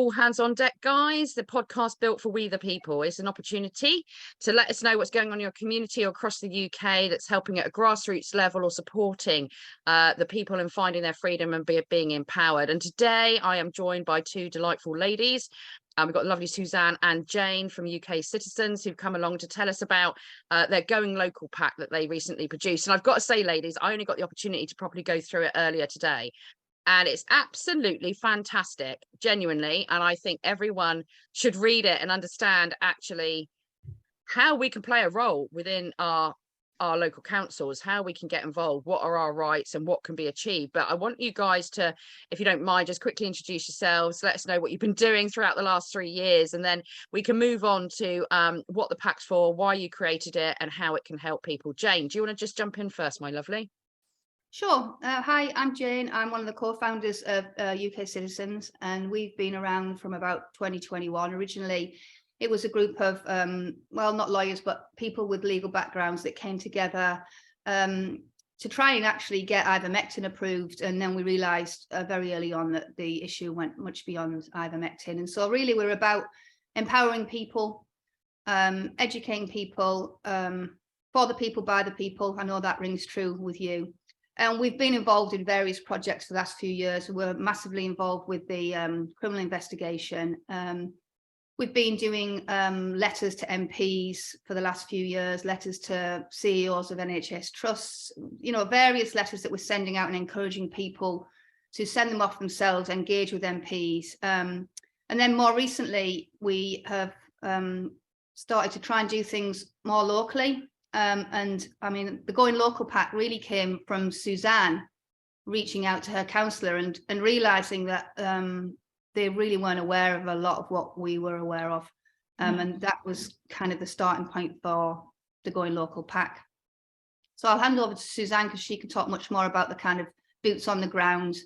all hands on deck, guys. The podcast built for we the people is an opportunity to let us know what's going on in your community or across the UK that's helping at a grassroots level or supporting the people in finding their freedom and being empowered. And today I am joined by two delightful ladies. We've got lovely Suzanne and Jane from UK Citizens who've come along to tell us about their Going Local pack that they recently produced. And I've got to say, ladies, I only got the opportunity to properly go through it earlier today. And it's absolutely fantastic, genuinely. And I think everyone should read it and understand actually how we can play a role within our local councils, how we can get involved, what are our rights and what can be achieved. But I want you guys to, if you don't mind, just quickly introduce yourselves, let us know what you've been doing throughout the last 3 years, and then we can move on to what the pack's for, why you created it and how it can help people. Jane, do you want to just jump in first, my lovely? Sure. Hi, I'm Jane. I'm one of the co-founders of UK Citizens, and we've been around from about 2021. Originally, it was a group of, well, not lawyers, but people with legal backgrounds that came together to try and actually get ivermectin approved. And then we realised very early on that the issue went much beyond ivermectin. And so really we're about empowering people, educating people, for the people, by the people. I know that rings true with you. And we've been involved in various projects for the last few years. We're massively involved with the criminal investigation. We've been doing letters to MPs for the last few years, letters to CEOs of NHS trusts, you know, various letters that we're sending out and encouraging people to send them off themselves, engage with MPs. And then more recently, we have started to try and do things more locally. And I mean, the Going Local pack really came from Suzanne reaching out to her councillor and realising that they really weren't aware of a lot of what we were aware of. And that was kind of the starting point for the Going Local pack. So I'll hand over to Suzanne because she can talk much more about the kind of boots on the ground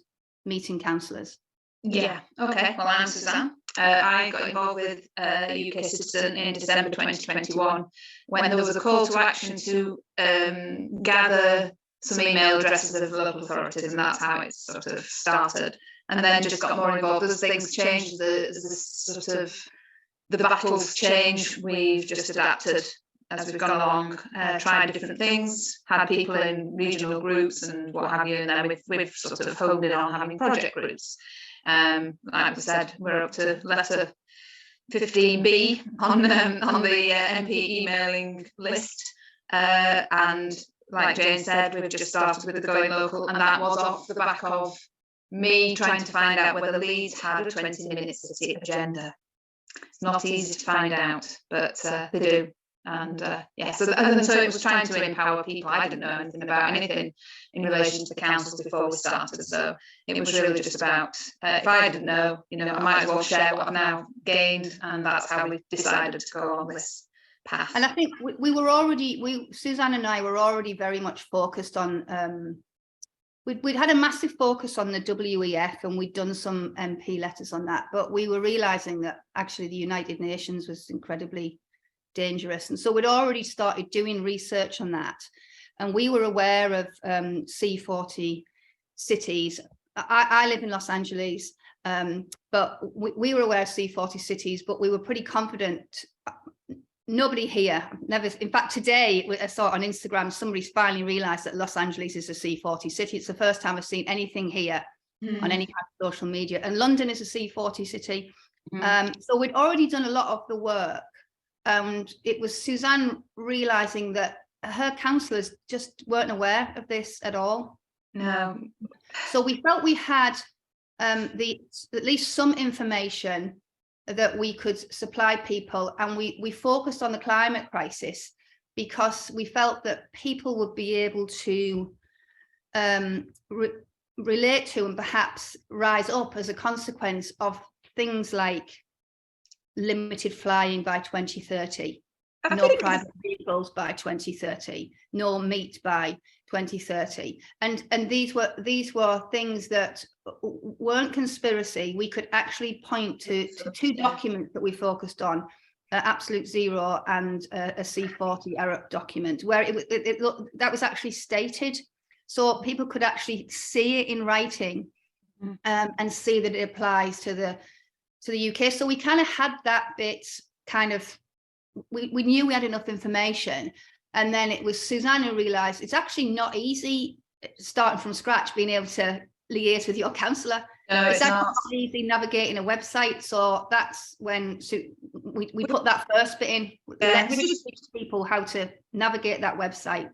meeting councillors. Yeah, okay. Well, I'm Suzanne. I got involved with UK Citizen in December 2021 when there was a call to action to gather some email addresses of local authorities, and that's how it sort of started. And then just got more involved as things changed, the battles change. We've just adapted as we've gone along, tried different things, had people in regional groups and what have you, and then we've sort of honed in on having project groups. Like we said, we're up to letter 15B on the MP emailing list, and like Jane said, we've just started with the Going Local, and that was off the back of me trying to find out whether Leeds had a 20-minute city agenda. It's not easy to find out, but they do. And yeah, so it was trying to empower people. I didn't know anything about anything in relation to the councils before we started, so it was really just about if I didn't know, you know, I might as well share what I've now gained, and that's how we decided to go on this path. And I think we were already, Suzanne and I were already very much focused on. We'd had a massive focus on the WEF, and we'd done some MP letters on that, but we were realising that actually the United Nations was incredibly dangerous, and so we'd already started doing research on that, and we were aware of C40 cities. I live in Los Angeles, but we were aware of C40 cities, but we were pretty confident. Nobody here, never. In fact, today I saw on Instagram somebody's finally realised that Los Angeles is a C40 city. It's the first time I've seen anything here on any kind of social media, and London is a C40 city. So we'd already done a lot of the work. And it was Suzanne realising that her councillors just weren't aware of this at all. No. So we felt we had at least some information that we could supply people, and we focused on the climate crisis because we felt that people would be able to relate to and perhaps rise up as a consequence of things like limited flying by 2030, no private vehicles by 2030, no meat by 2030, and these were things that weren't conspiracy. We could actually point to two documents that we focused on, Absolute Zero and a C40 Arab document, where that was actually stated, so people could actually see it in writing, and see that it applies to the to the UK. So we kind of had that bit kind of, we knew we had enough information. And then it was Suzanne who realised it's actually not easy starting from scratch, being able to liaise with your councillor. No, it's actually not not easy navigating a website. So that's when we put that first bit in. Yeah, Let's teach people how to navigate that website.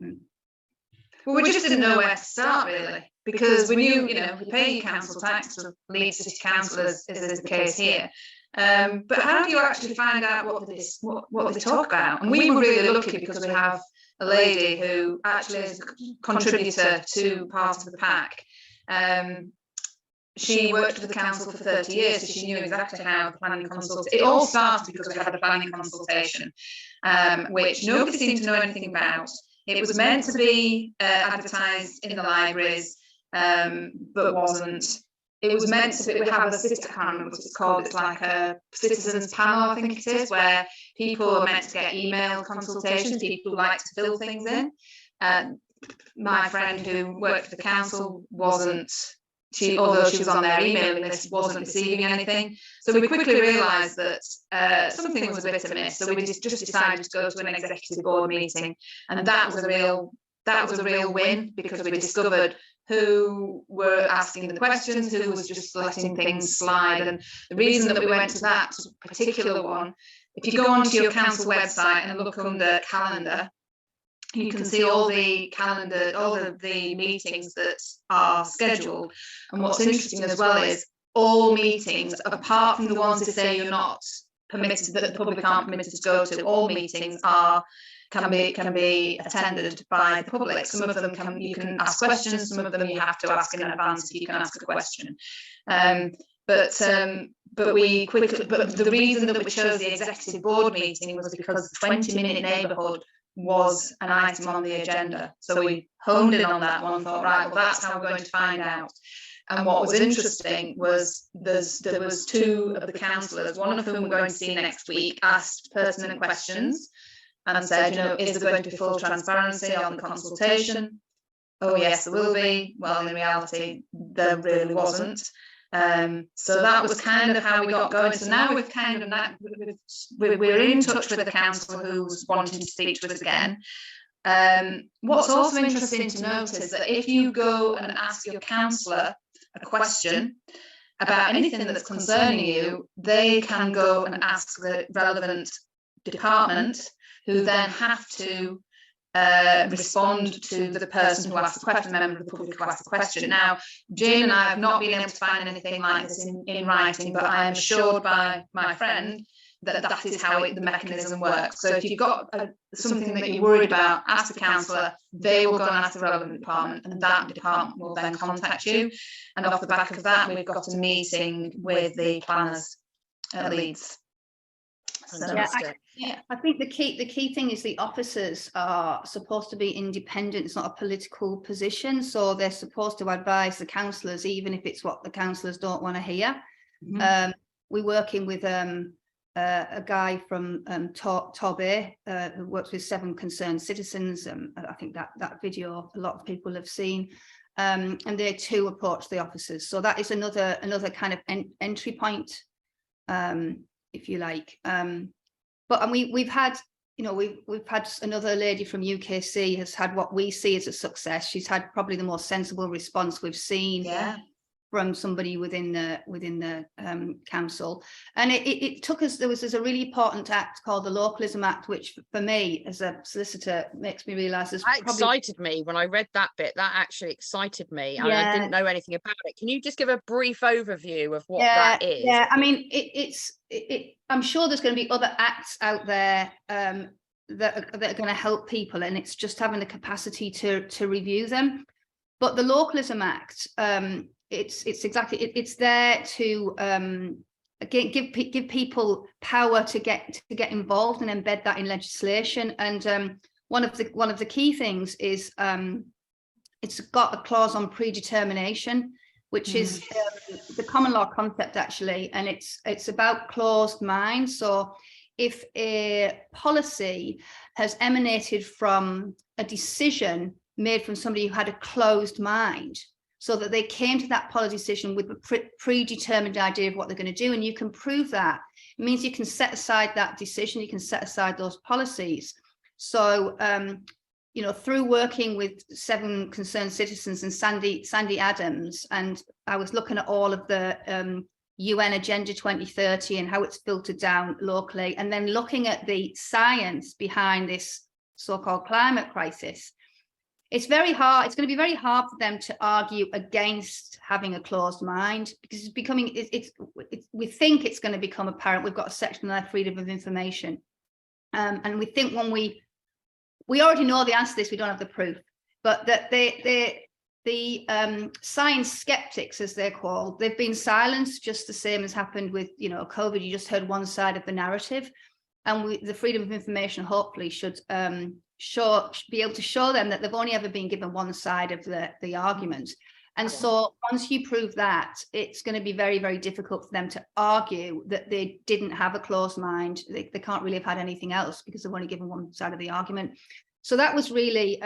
Well, we just didn't know where to start, really, because we knew, you know, we pay your council tax to Leeds City Council, as is the case here. But how do you actually find out what they talk about? And we were really lucky because we have a lady who actually is a contributor to part of the pack. She worked for the council for 30 years, so she knew exactly how the planning consultation. It all started because we had a planning consultation, which nobody seemed to know anything about. It was meant to be advertised in the libraries, but wasn't. It was meant to be, we have a system, I can't remember what it's called, it's like a citizens panel, I think it is, where people are meant to get email consultations, people like to fill things in. My friend who worked for the council wasn't, although she was on their emailing list, wasn't receiving anything. So we quickly realised that something was a bit amiss. So we just decided to go to an executive board meeting, and that was a real win, because we discovered who were asking the questions, who was just letting things slide. And the reason that we went to that particular one, if you go onto your council website and look under calendar, you can see all the calendar, all of the meetings that are scheduled. And what's interesting as well is all meetings, apart from the ones that say you're not permitted, that the public aren't permitted to go to, all meetings can be attended by the public. Some of them you can ask questions, some of them you have to ask in advance if you can ask a question. But the reason that we chose the executive board meeting was because the 20-minute neighbourhood was an item on the agenda. So we honed in on that one and thought, right, well, that's how we're going to find out. And what was interesting was there was two of the councillors, one of whom we're going to see next week, asked pertinent questions and said, you know, is there going to be full transparency on the consultation? Oh, yes, there will be. Well, in reality, there really wasn't. So that was kind of how we got going. So now we've kind of we're in touch with the council who's wanting to speak to us again. What's also interesting to note is that if you go and ask your councillor a question about anything that's concerning you, they can go and ask the relevant department, who then have to respond to the person who asked the question, the member of the public who asked the question. Now, Jane and I have not been able to find anything like this in writing, but I am assured by my friend that that is how the mechanism works. So if you've got something that you're worried about, ask the councillor, they will go and ask the relevant department, and that department will then contact you. And off the back of that, we've got a meeting with the planners at Leeds. So, I think the key thing is the officers are supposed to be independent. It's not a political position, so they're supposed to advise the councillors, even if it's what the councillors don't want to hear. Mm-hmm. We're working with a guy from Torbay who works with 7 Concerned Citizens. I think that video a lot of people have seen, and they too approach the officers. So that is another kind of entry point, if you like. But we've had, you know, we've had another lady from UKC has had what we see as a success. She's had probably the most sensible response we've seen from somebody within the council. And it took us, there's a really important act called the Localism Act, which for me as a solicitor makes me realise that excited me when I read that bit. That actually excited me. And I didn't know anything about it. Can you just give a brief overview of what that is? Yeah, I mean, I'm sure there's going to be other acts out there that are going to help people, and it's just having the capacity to review them. But the Localism Act, it's there to again give people power to get involved and embed that in legislation. And one of the key things is it's got a clause on predetermination, which is the common law concept actually, and it's about closed minds. So if a policy has emanated from a decision made from somebody who had a closed mind, so that they came to that policy decision with a predetermined idea of what they're going to do. And you can prove that. It means you can set aside that decision, you can set aside those policies. So, you know, through working with 7 concerned citizens and Sandy Adams, and I was looking at all of the UN Agenda 2030 and how it's filtered down locally, and then looking at the science behind this so-called climate crisis. It's very hard. It's going to be very hard for them to argue against having a closed mind, because it's becoming, we think it's going to become apparent. We've got a section on freedom of information. And we think when we already know the answer to this, we don't have the proof, but that the science skeptics, as they're called, they've been silenced, just the same as happened with, you know, COVID. You just heard one side of the narrative, and the freedom of information hopefully should be able to show them that they've only ever been given one side of the argument. And so once you prove that, it's going to be very, very difficult for them to argue that they didn't have a closed mind. They can't really have had anything else because they've only given one side of the argument. So that was really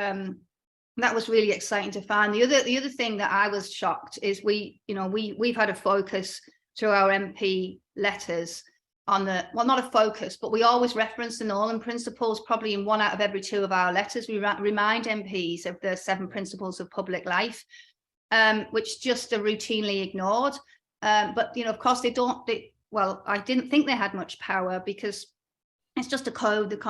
exciting to find. The other thing that I was shocked is we've had a focus through our MP letters on the, well, not a focus, but we always reference the Nolan principles. Probably in 1 out of every 2 of our letters, we remind MPs of the 7 principles of public life, which just are routinely ignored. But, you know, of course, well, I didn't think they had much power, because it's just a code.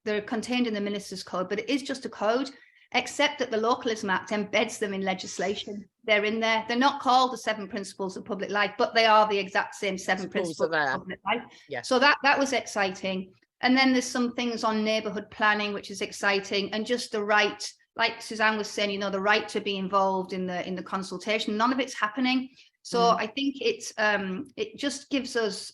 They're contained in the Minister's Code, but it is just a code, except that the Localism Act embeds them in legislation. They're in there. They're not called the 7 principles of public life, but they are the exact same 7 principles of public life. Yeah. So that was exciting. And then there's some things on neighbourhood planning, which is exciting, and just the right, like Suzanne was saying, you know, the right to be involved in the consultation. None of it's happening. So I think it just gives us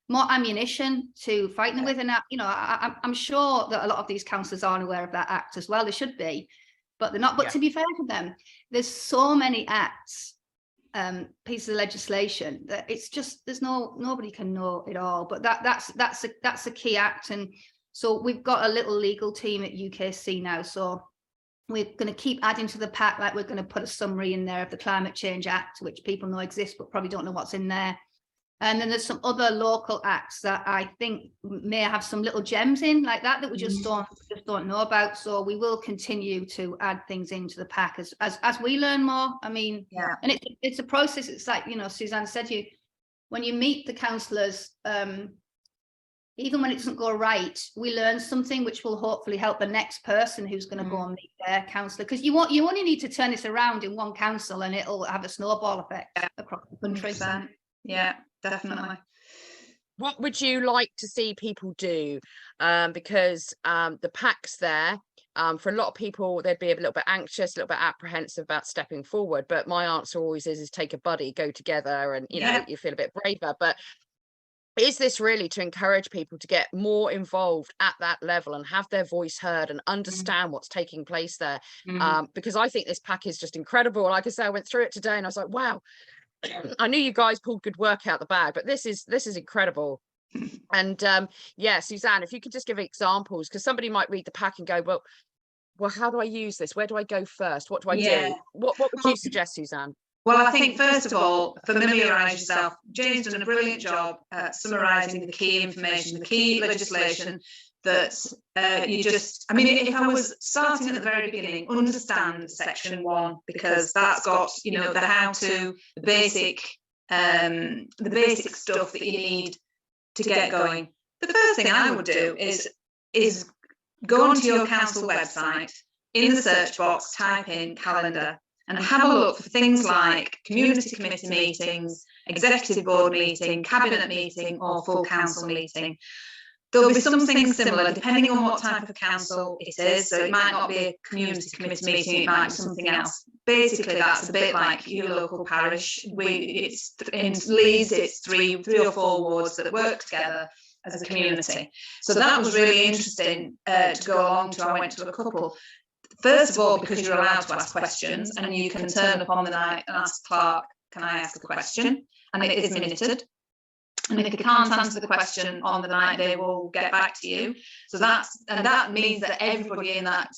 more ammunition to fight them with. And, you know, I'm sure that a lot of these councillors aren't aware of that act as well. They should be, but they're not. But to be fair to them, there's so many acts, pieces of legislation, that it's just, nobody can know it all. But that's a key act. And so we've got a little legal team at UKC now. So we're going to keep adding to the pack. Like, we're going to put a summary in there of the Climate Change Act, which people know exists, but probably don't know what's in there. And then there's some other local acts that I think may have some little gems in like that we just don't know about. So we will continue to add things into the pack as we learn more. I mean, and it's a process. It's like, you know, Suzanne said, when you meet the councillors, even when it doesn't go right, we learn something which will hopefully help the next person who's going to go and meet their councillor. Because you only need to turn this around in one council, and it'll have a snowball effect across the country. 100%. Yeah, definitely. What would you like to see people do? Because the pack's there. For a lot of people, they'd be a little bit anxious, a little bit apprehensive about stepping forward. But my answer always is take a buddy, go together, and you know, you feel a bit braver. But is this really to encourage people to get more involved at that level and have their voice heard and understand what's taking place there? Because I think this pack is just incredible. Like I say, I went through it today and I was like, wow. I knew you guys pulled good work out the bag, but this is incredible. And Suzanne, if you could just give examples, because somebody might read the pack and go, well, how do I use this? Where do I go first? What do I do? What would you suggest, Suzanne? Well, I think first of all, familiarise yourself. Jane's done a brilliant job at summarising the key information, the key legislation that you just, I mean, if I was starting at the very beginning, understand section 1, because that's got, you know, the how to, the basic stuff that you need to get going. The first thing I would do is go onto your council website, in the search box, type in calendar, and have a look for things like community committee meetings, executive board meeting, cabinet meeting, or full council meeting. There'll be something similar depending on what type of council it is. So it might not be a community committee meeting, it might be something else. Basically, that's a bit like your local parish. It's in Leeds, it's three or four wards that work together as a community. So that was really interesting to go along to. I went to a couple. First of all, because you're allowed to ask questions, and you can turn up on the night and ask Clark, can I ask a question? And it is minuted. And if they can't answer the question on the night, they will get back to you. So that means that everybody in that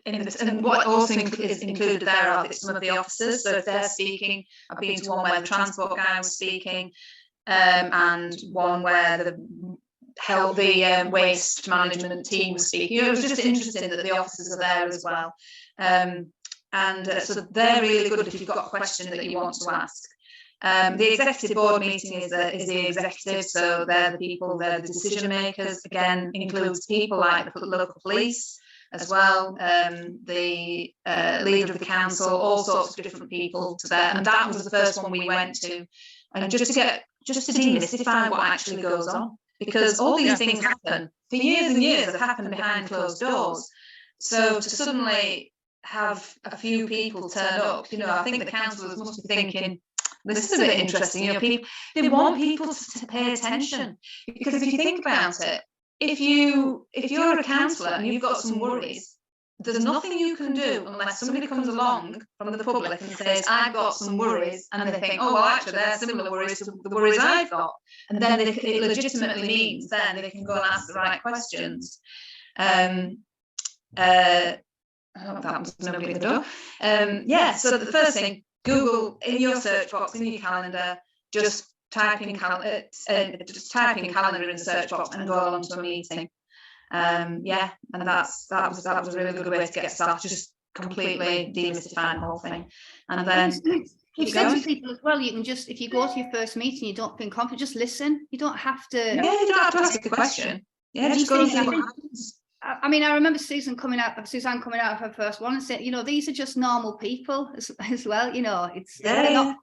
and what also is included there are some of the officers. So if they're speaking, I've been to one where the transport guy was speaking, and one where the waste management team was speaking. It was just interesting that the officers are there as well. So they're really good if you've got a question that you want to ask. The executive board meeting is the executive, so they're the people, they're the decision makers. Again, includes people like the local police as well, the leader of the council, all sorts of different people to there. And that was the first one we went to, and just to demystify what actually goes on, because all these things happen for years and years. Have happened behind closed doors. So to suddenly have a few people turn up, I think the councillors must be thinking, this is a bit interesting. People, they want people to pay attention, because if you think about it, if you're a councillor and you've got some worries, there's nothing you can do unless somebody comes along from the public and says, I've got some worries, and they think, oh, well, actually, they're similar worries to the worries I've got. And then it legitimately means then they can go and ask the right questions. I hope that was nobody at the door. So the first thing, Google in your search box, in your calendar, just type in calendar in the search box and go along to a meeting. And that was a really good way to get started, just completely demystifying the whole thing. And then we've said to people as well, you can just, if you go to your first meeting, you don't feel confident, just listen. You don't have to. Yeah, you don't have to ask a question. Yeah, just go and see what happens. I mean, I remember Suzanne coming out of her first one and saying, these are just normal people as well. It's they're not.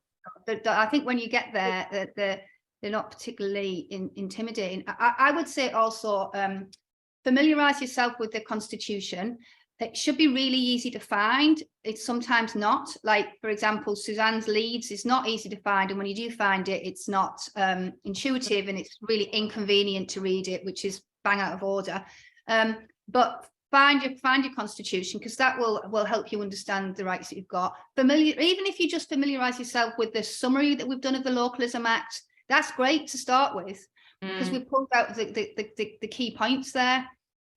I think when you get there, they're not particularly intimidating. I would say also familiarise yourself with the Constitution. It should be really easy to find. It's sometimes not. Like, for example, Suzanne's Leeds is not easy to find, and when you do find it, it's not intuitive, and it's really inconvenient to read it, which is bang out of order. But find your Constitution, because that will help you understand the rights that you've got. Even if you just familiarise yourself with the summary that we've done of the Localism Act, that's great to start with, because we pulled out the key points there.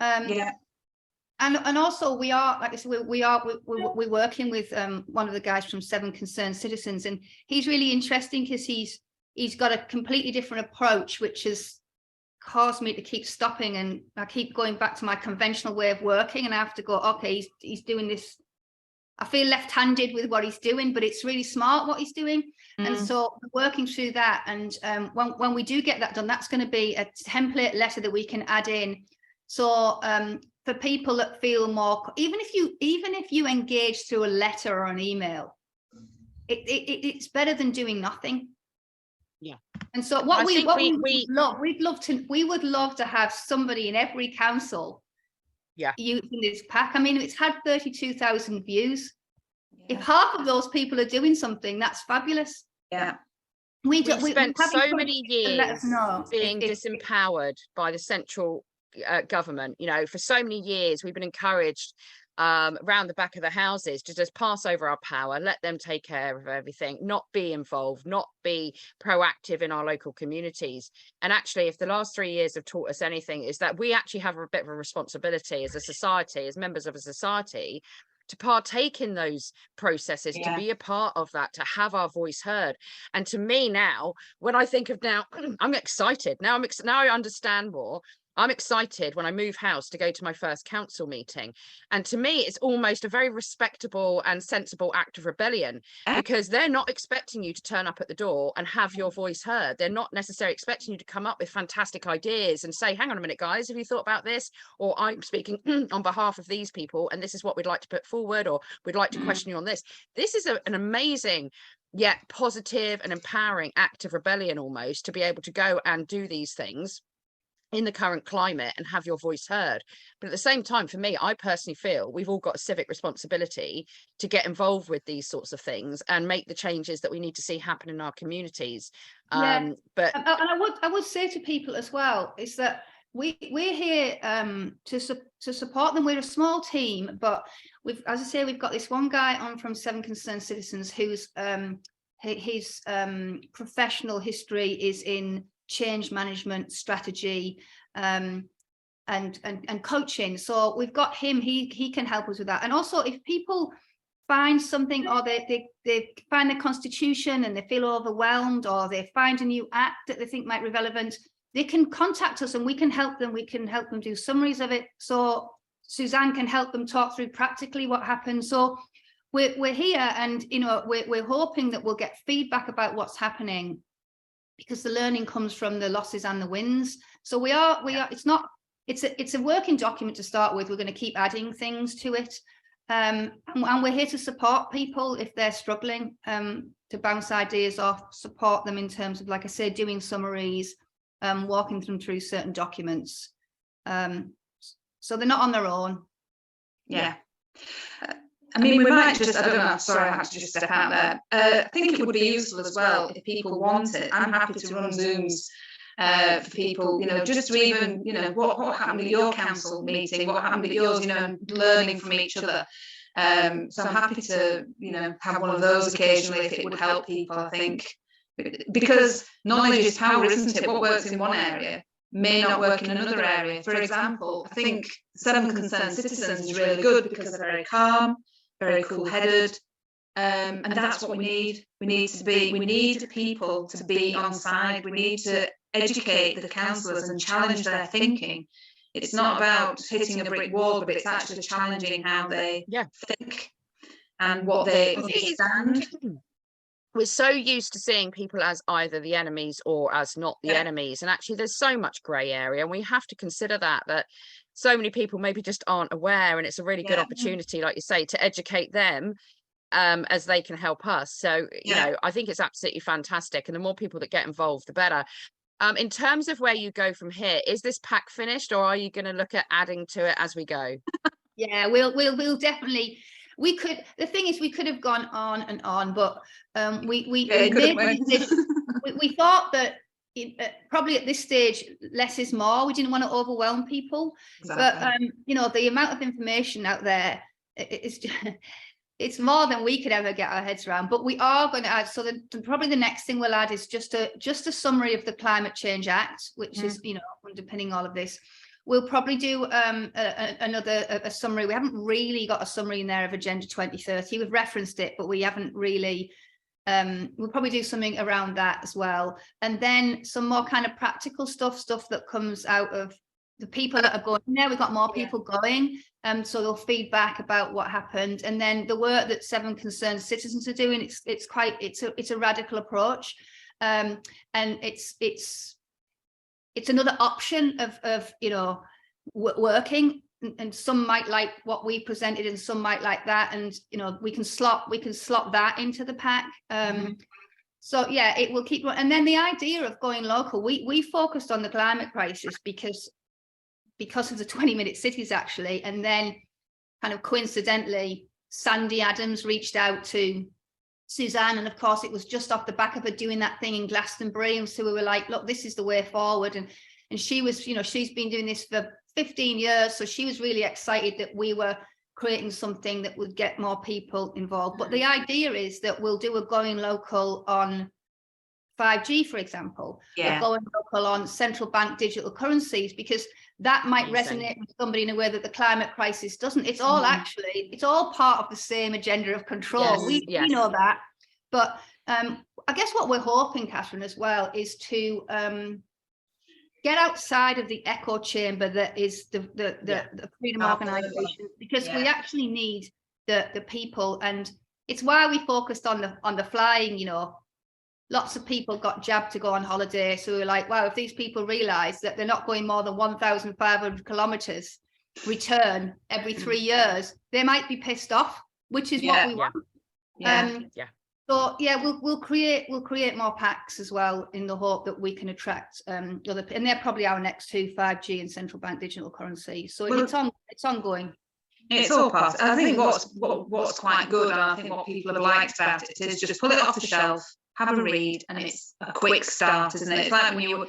And also we are, like I said, we're working with one of the guys from 7 Concerned Citizens, and he's really interesting because he's got a completely different approach, which has caused me to keep stopping, and I keep going back to my conventional way of working, and I have to go, okay, he's doing this. I feel left-handed with what he's doing, but it's really smart what he's doing. And so working through that, and when we do get that done, that's going to be a template letter that we can add in. So for people that feel more, even if you engage through a letter or an email, it's better than doing nothing. Yeah. And so we would love to have somebody in every council using this pack. I mean, it's had 32,000 views. If half of those people are doing something, that's fabulous. Yeah. We've spent so many years being disempowered by the central government. For so many years we've been encouraged around the back of the houses to just pass over our power, let them take care of everything, not be involved, not be proactive in our local communities. And actually, if the last 3 years have taught us anything, is that we actually have a bit of a responsibility as a society, as members of a society, to partake in those processes, to be a part of that, to have our voice heard. And to me now, when I think of now, I'm excited. Now I understand more. I'm excited when I move house to go to my first council meeting. And to me, it's almost a very respectable and sensible act of rebellion, because they're not expecting you to turn up at the door and have your voice heard. They're not necessarily expecting you to come up with fantastic ideas and say, hang on a minute, guys, have you thought about this? Or I'm speaking on behalf of these people, and this is what we'd like to put forward, or we'd like to question you on this. This is an amazing yet positive and empowering act of rebellion, almost, to be able to go and do these things in the current climate and have your voice heard. But at the same time, for me, I personally feel we've all got a civic responsibility to get involved with these sorts of things and make the changes that we need to see happen in our communities. But I would say to people as well is that we're here to support them. We're a small team, but we've got this one guy on from 7 Concerned Citizens who's his professional history is in change management strategy, and coaching. So we've got him, he can help us with that. And also if people find something, or they find the constitution and they feel overwhelmed, or they find a new act that they think might be relevant, they can contact us and we can help them. We can help them do summaries of it. So Suzanne can help them talk through practically what happened. So we're here, and we're hoping that we'll get feedback about what's happening, because the learning comes from the losses and the wins. So we are it's a working document to start with. We're going to keep adding things to it. And we're here to support people if they're struggling, to bounce ideas off, support them in terms of, like I said, doing summaries, walking them through certain documents. So they're not on their own. Yeah. I mean, we might just, I don't know, sorry, I had to just step out there. I think it would be useful as well if people want it. I'm happy to run Zooms for people, just to even, what happened at your council meeting, what happened at yours, learning from each other. So I'm happy to, have one of those occasionally if it would help people, I think. Because knowledge is power, isn't it? What works in one area may not work in another area. For example, I think 7 Concerned Citizens is really good because they're very calm, very cool-headed, and that's what we need. We need people to be on side. We need to educate the councillors and challenge their thinking. It's not about hitting a brick wall, but it's actually challenging how they think and what they understand. We're so used to seeing people as either the enemies or as not the enemies, and actually there's so much grey area, and we have to consider that so many people maybe just aren't aware, and it's a really good opportunity, like you say, to educate them as they can help us. So I think it's absolutely fantastic, and the more people that get involved, the better. In terms of where you go from here, is this pack finished, or are you going to look at adding to it as we go? Yeah, we'll definitely. The thing is, we could have gone on and on, but we thought that probably at this stage less is more. We didn't want to overwhelm people. Exactly. But the amount of information out there, it's more than we could ever get our heads around. But we are going to add, so probably the next thing we'll add is just a summary of the Climate Change Act, which is underpinning all of this. We'll probably do a summary. We haven't really got a summary in there of Agenda 2030. We've referenced it, but we haven't really. We'll probably do something around that as well. And then some more kind of practical stuff that comes out of the people that are going there. We've got more people going, so they'll feedback about what happened. And then the work that 7 Concerned Citizens are doing, it's a radical approach, and it's another option of working, and some might like what we presented and some might like that, and we can slot that into the pack. So yeah, it will keep. And then the idea of going local, we focused on the climate crisis because of the 20-minute cities actually, and then kind of coincidentally Sandy Adams reached out to Suzanne, and of course it was just off the back of her doing that thing in Glastonbury, and so we were like, look, this is the way forward. And she was, she's been doing this for 15 years, so she was really excited that we were creating something that would get more people involved. But the idea is that we'll do a going local on 5G, for example, or going local on central bank digital currencies, because that might resonate with somebody in a way that the climate crisis doesn't. It's all it's all part of the same agenda of control. We know that. But I guess what we're hoping, Katherine, as well, is to get outside of the echo chamber that is the freedom organisations, because we actually need the people. And it's why we focused on the flying. Lots of people got jabbed to go on holiday, so we were like, wow, if these people realise that they're not going more than 1,500 kilometres return every 3 years, they might be pissed off, which is what we want. So yeah, we'll create more packs as well, in the hope that we can attract and they're probably our next 2, 5G and central bank digital currency. So it's ongoing. It's all part. I think what's quite good, and I think what people have liked about it, is just pull it off the shelf, have a read, and it's a quick start, isn't it? It's like when you've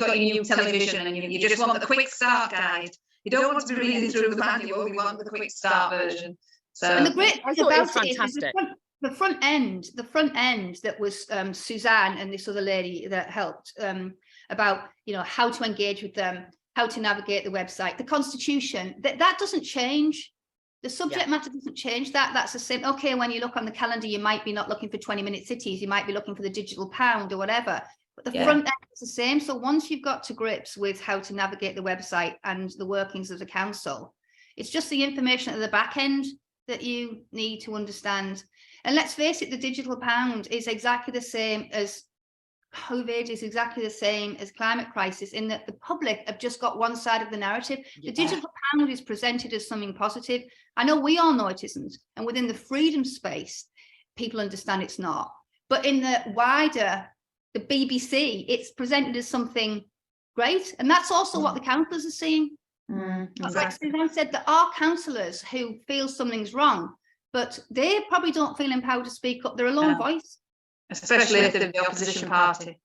got your new television and you just want the quick start guide. You don't want to be reading through the manual, you want the quick start version. So, and the great thing about it is the front end that was Suzanne and this other lady that helped about how to engage with them. how to navigate the website. The Constitution, that doesn't change. The subject matter doesn't change. That's the same. Okay, when you look on the calendar, you might be not looking for 20-minute cities. You might be looking for the digital pound or whatever. But the front end is the same. So once you've got to grips with how to navigate the website and the workings of the council, it's just the information at the back end that you need to understand. And let's face it, the digital pound is exactly the same as COVID, is exactly the same as climate crisis, in that the public have just got one side of the narrative. The digital pound is presented as something positive. I know we all know it isn't. And within the freedom space, people understand it's not. But in the wider, the BBC, it's presented as something great. And that's also what the councillors are seeing. Exactly. Like Suzanne said, there are councillors who feel something's wrong, but they probably don't feel empowered to speak up. They're a lone voice. Especially if they're the opposition party.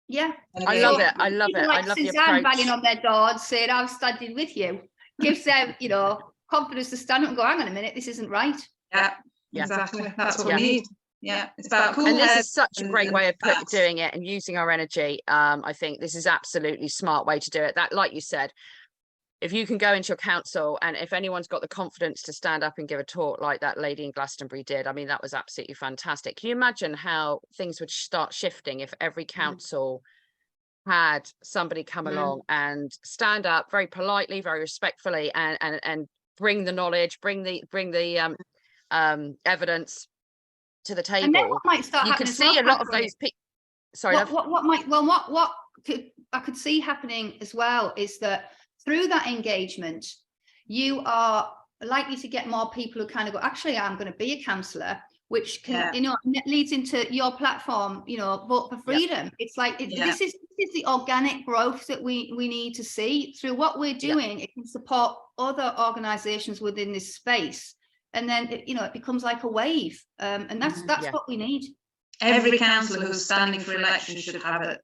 Yeah. I love it. I love it. Like I love the Suzanne approach. banging on their door and saying, I'm standing with you, gives them, you know, confidence to stand up and go, hang on a minute, this isn't right. Yeah, exactly. That's what we need. Yeah, it's about cool. And this is such a great way of doing it and using our energy. I think this is absolutely smart way to do it. That, like you said, if you can go into your council, and if anyone's got the confidence to stand up and give a talk like that lady in Glastonbury did, I mean, that was absolutely fantastic. Can you imagine how things would start shifting if every council had somebody come along and stand up very politely, very respectfully, and bring the knowledge, bring the evidence to the table? And then what might start you can happening see a lot of those people. Sorry, what I could see happening as well is that through that engagement, you are likely to get more people who kind of go, actually, I'm going to be a councillor, which can, you know, leads into your platform, you know, vote for freedom. It's like, this is the organic growth that we need to see through what we're doing. It can support other organisations within this space. And then, you know, it becomes like a wave. And that's what we need. Every councillor who's standing for election should have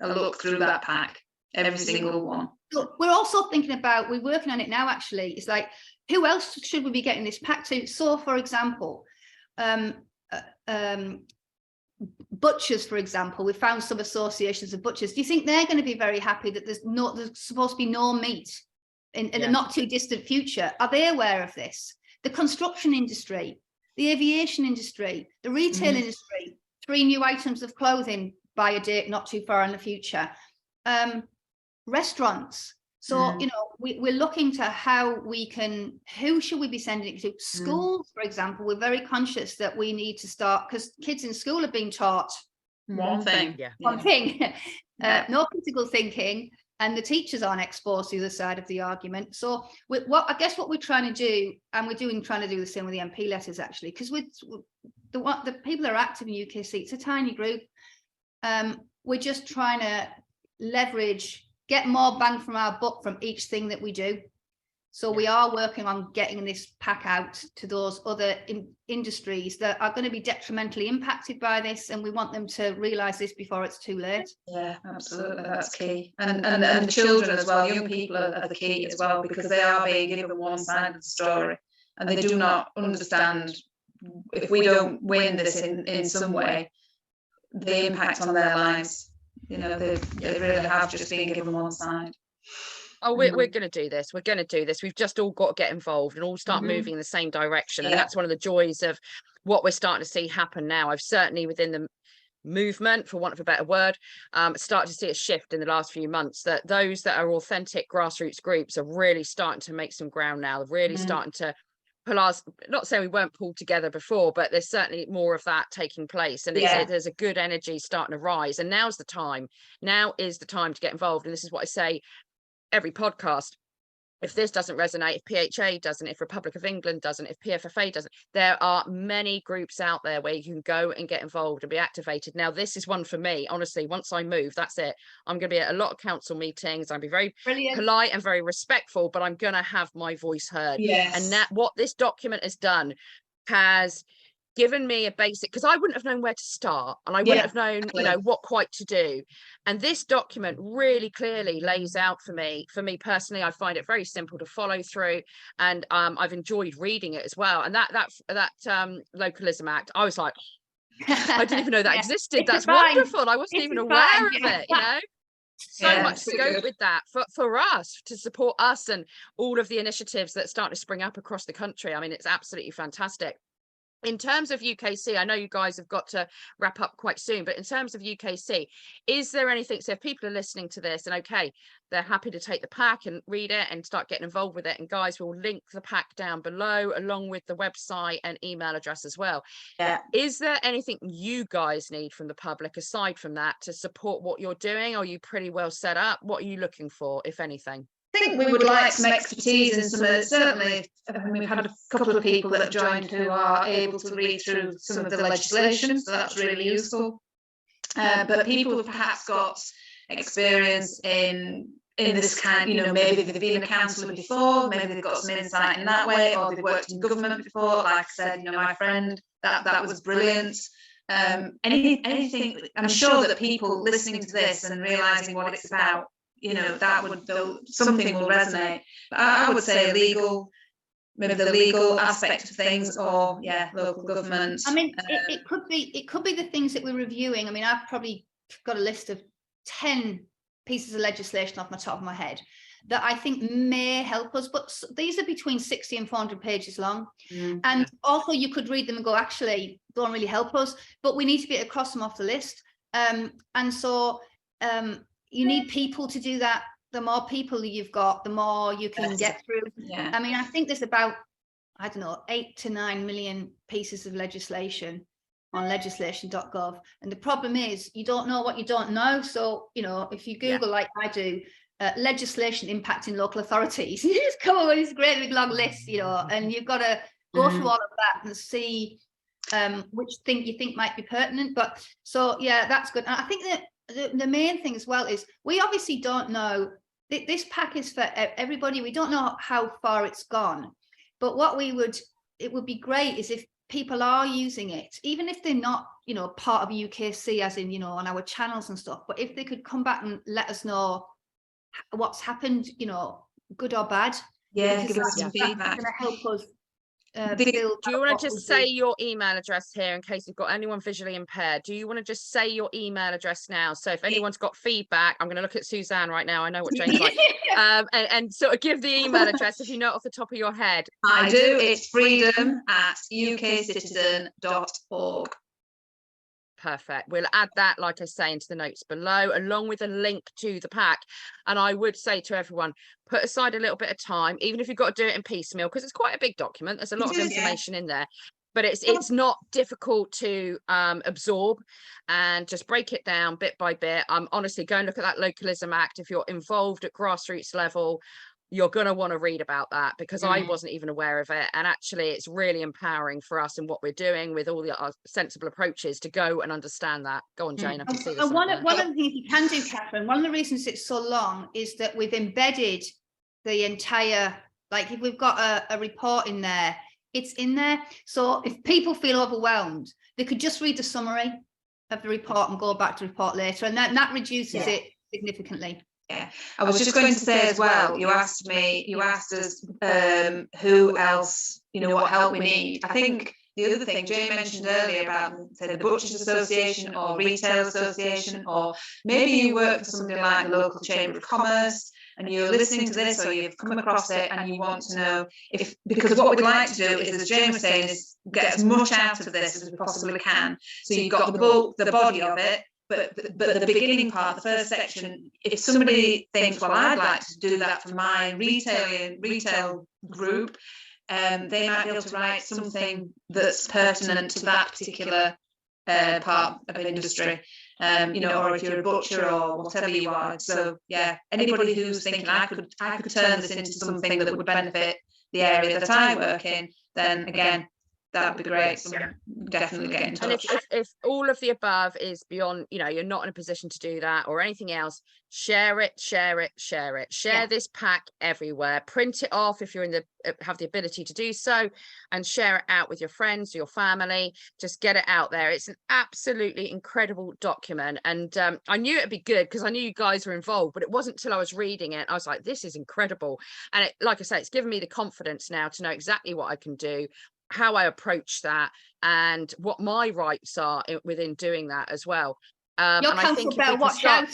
a look through that pack. Every single one. So we're also thinking about, we're working on it now, actually. It's like, who else should we be getting this pack to? So, for example, butchers, for example, we found some associations of butchers. Do you think they're going to be very happy that there's supposed to be no meat in the not too distant future? Are they aware of this? The construction industry, the aviation industry, the retail industry, 3 new items of clothing by a date not too far in the future. Restaurants. So, you know, we're looking to how we can, who should we be sending it to? Schools, for example, we're very conscious that we need to start, because kids in school are being taught one thing. No critical thinking, and the teachers aren't exposed to the other side of the argument. So I guess what we're trying to do, and we're trying to do the same with the MP letters, actually, because with the people that are active in UKC, it's a tiny group. We're just trying to leverage, get more bang from our buck from each thing that we do. So we are working on getting this pack out to those other industries that are going to be detrimentally impacted by this, and we want them to realise this before it's too late. Yeah, absolutely, that's key. And the children as well, young people are the key as well, because they are being given one side of the story, and they do not understand, if we don't win this in some way, the impact on their lives. You know, they really have just been given one side. Oh, we're going to do this. We're going to do this. We've just all got to get involved and all start moving in the same direction. And that's one of the joys of what we're starting to see happen now. I've certainly, within the movement, for want of a better word, started to see a shift in the last few months, that those that are authentic grassroots groups are really starting to make some ground now. They're really starting to pull us, not saying we weren't pulled together before, but there's certainly more of that taking place, and there's a good energy starting to rise. And now is the time to get involved. And this is what I say every podcast: if this doesn't resonate, if PHA doesn't, if Republic of England doesn't, if PFFA doesn't, there are many groups out there where you can go and get involved and be activated. Now, this is one for me, honestly. Once I move, that's it. I'm going to be at a lot of council meetings. I'm going to be very polite and very respectful, but I'm going to have my voice heard. And that, what this document has done, has given me a basic, because I wouldn't have known where to start, and I wouldn't have known, you know, what quite to do. And this document really clearly lays out for me personally. I find it very simple to follow through, and I've enjoyed reading it as well. And that Localism Act, I was like, I didn't even know that existed. That's wonderful. I wasn't even aware of it, you know. so much scope with that for us to support us and all of the initiatives that start to spring up across the country. I mean, it's absolutely fantastic. In terms of UKC, I know you guys have got to wrap up quite soon, but in terms of UKC, is there anything, so if people are listening to this and okay, they're happy to take the pack and read it and start getting involved with it, and guys, will link the pack down below along with the website and email address as well. Yeah. Is there anything you guys need from the public aside from that to support what you're doing? Are you pretty well set up? What are you looking for, if anything? I think we would like some expertise in some of, certainly, we've had a couple of people that have joined who are able to read through some of the legislation, so that's really useful. But people who've perhaps got experience in this kind, maybe they've been a councillor before, maybe they've got some insight in that way, or they've worked in government before, like I said, my friend, that was brilliant. Anything, I'm sure that people listening to this and realising what it's about, something will resonate. But I would say maybe the legal aspect of things, or local government. I mean, it could be the things that we're reviewing. I mean, I've probably got a list of 10 pieces of legislation off the top of my head that I think may help us, but these are between 60 and 400 pages long. And also you could read them and go, actually, don't really help us, but we need to be able to cross them off the list. And so you need people to do that. The more people you've got, the more you can get through. I mean, I think there's about, I don't know, 8 to 9 million pieces of legislation on legislation.gov. And the problem is you don't know what you don't know. So, if you Google, like I do, legislation impacting local authorities, you just come up with this great big long list, and you've got to go through all of that and see which thing you think might be pertinent. But so, that's good. And I think that the main thing as well is we obviously don't know, this pack is for everybody. We don't know how far it's gone, but it would be great is if people are using it, even if they're not, part of UKC, as in, on our channels and stuff, but if they could come back and let us know what's happened, good or bad. Give us some feedback. That's going to help us. Do you want to just say your email address here in case you've got anyone visually impaired? Do you want to just say your email address now? So if anyone's got feedback, I'm going to look at Suzanne right now. I know what Jane's like. And sort of give the email address if you know it off the top of your head. I do. It's freedom@ukcitizen.org. Perfect. We'll add that, like I say, into the notes below, along with a link to the pack. And I would say to everyone, put aside a little bit of time, even if you've got to do it in piecemeal, because it's quite a big document. There's a lot of information in there, but it's not difficult to absorb, and just break it down bit by bit. Honestly, go and look at that Localism Act. If you're involved at grassroots level, you're going to want to read about that, because I wasn't even aware of it. And actually, it's really empowering for us in what we're doing with all the sensible approaches to go and understand that. Go on, Jane. I can see this. One of the things you can do, Katherine, one of the reasons it's so long is that we've embedded the entire, like if we've got a report in there, it's in there. So if people feel overwhelmed, they could just read the summary of the report and go back to report later. And that reduces it significantly. Yeah, I was just going to say as well, you asked us who else, what help we need. I think the other thing Jane mentioned earlier about, say, the Butchers Association or Retail Association, or maybe you work for something like the local Chamber of Commerce and you're listening to this, or you've come across it and you want to know because what we'd like to do is, as Jane was saying, is get as much out of this as we possibly can. So you've got the body of it, but the beginning part, the first section, if somebody thinks, well, I'd like to do that for my retail group, they might be able to write something that's pertinent to that particular part of industry, or if you're a butcher or whatever you are. So anybody who's thinking I could turn this into something that would benefit the area that I work in, then again, that would be great. So definitely get in touch. And if all of the above is beyond, you're not in a position to do that or anything else, share it. Share this pack everywhere. Print it off if you're have the ability to do so, and share it out with your friends, your family. Just get it out there. It's an absolutely incredible document, and I knew it'd be good because I knew you guys were involved, but it wasn't till I was reading it I was like, this is incredible. And like I say, it's given me the confidence now to know exactly what I can do, how I approach that, and what my rights are within doing that as well. Your council better watch out.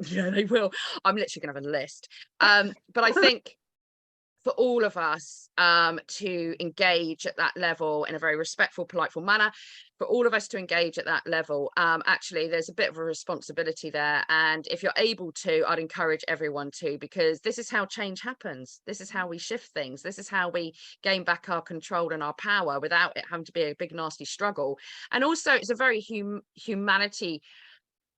Yeah, they will. I'm literally gonna have a list. But I think for all of us to engage at that level in a very respectful, politeful manner, for all of us to engage at that level, actually there's a bit of a responsibility there. And if you're able to, I'd encourage everyone to, because this is how change happens. This is how we shift things. This is how we gain back our control and our power without it having to be a big nasty struggle. And also it's a very humanity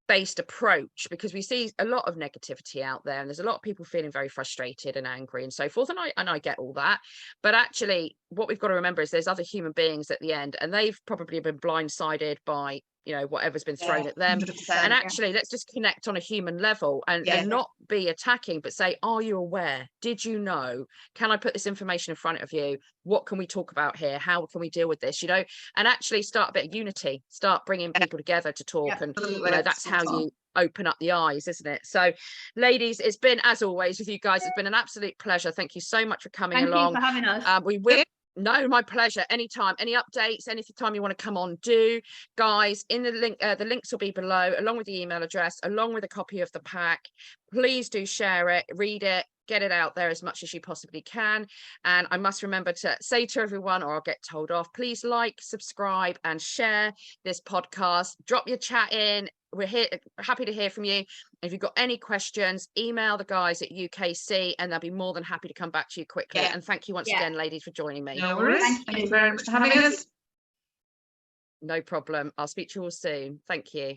based approach, because we see a lot of negativity out there and there's a lot of people feeling very frustrated and angry and so forth, and I get all that, but actually what we've got to remember is there's other human beings at the end, and they've probably been blindsided by, you know, whatever's been thrown at them. 100%, And actually let's just connect on a human level and not be attacking, but say, are you aware? Did you know? Can I put this information in front of you? What can we talk about here? How can we deal with this? You know, and actually start a bit of unity, start bringing people together to talk. And you know, that's how you open up the eyes, isn't it? So ladies, it's been, as always with you guys, it's been an absolute pleasure. Thank you so much for coming along. Thank you for having us. We will. No, my pleasure. Anytime, any updates, anytime you want to come on, do, guys. In the link, the links will be below, along with the email address, along with a copy of the pack. Please do share it, read it, get it out there as much as you possibly can. And I must remember to say to everyone, or I'll get told off, please like, subscribe and share this podcast. Drop your chat in. We're here, happy to hear from you. If you've got any questions, email the guys at UKC and they'll be more than happy to come back to you quickly. And thank you once again, ladies, for joining me. No worries. Thank you very much for having us. No problem. I'll speak to you all soon. Thank you.